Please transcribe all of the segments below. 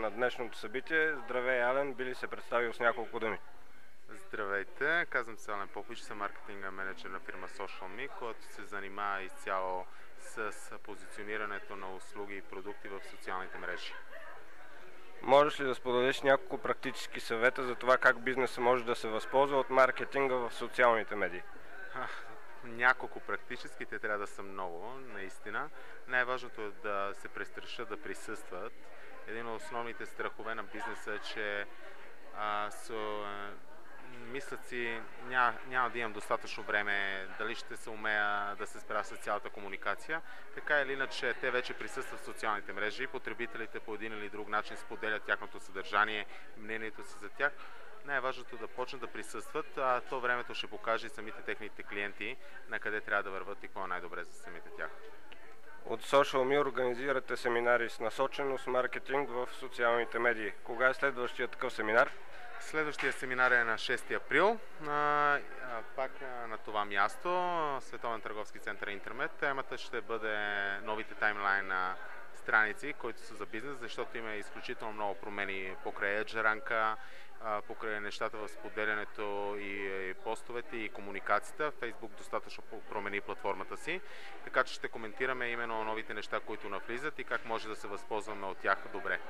на днешното събитие. Здравей, Ален, би ли се представил с няколко думи? Здравейте, казвам се Ален Попович, съм маркетинга менеджер на фирма SocialMe, който се занимава изцяло с позиционирането на услуги и продукти в социалните мрежи. Можеш ли да споделиш няколко практически съвета за това как бизнесът може да се възползва от маркетинга в социалните медии? Няколко практически, те трябва да са много, наистина. Най-важното е да се престрашат да присъстват. Един от основните страхове на бизнеса е, че мислят си, няма да имам достатъчно време, дали ще се умея да се справя с цялата комуникация. Така или иначе, те вече присъстват в социалните мрежи, потребителите по един или друг начин споделят тяхното съдържание, мнението си за тях. Най-важното е да почнат да присъстват, а то времето ще покаже и самите техните клиенти на къде трябва да върват и какво е най-добре за самите тях. От SocialMe организирате семинари с насоченост маркетинг в социалните медии. Кога е следващия такъв семинар? Следващия семинар е на 6 април, пак на това място, Световен търговски център Интермет. Темата ще бъде новите таймлайн страници, които са за бизнес, защото има изключително много промени покрай EdgeRank, покрай нещата в споделянето и постовете и комуникацията. Facebook достатъчно промени платформата си, така че ще коментираме именно новите неща, които навлизат и как може да се възползваме от тях добре.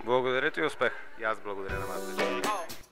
Благодаря ти и успех! И аз благодаря на вас.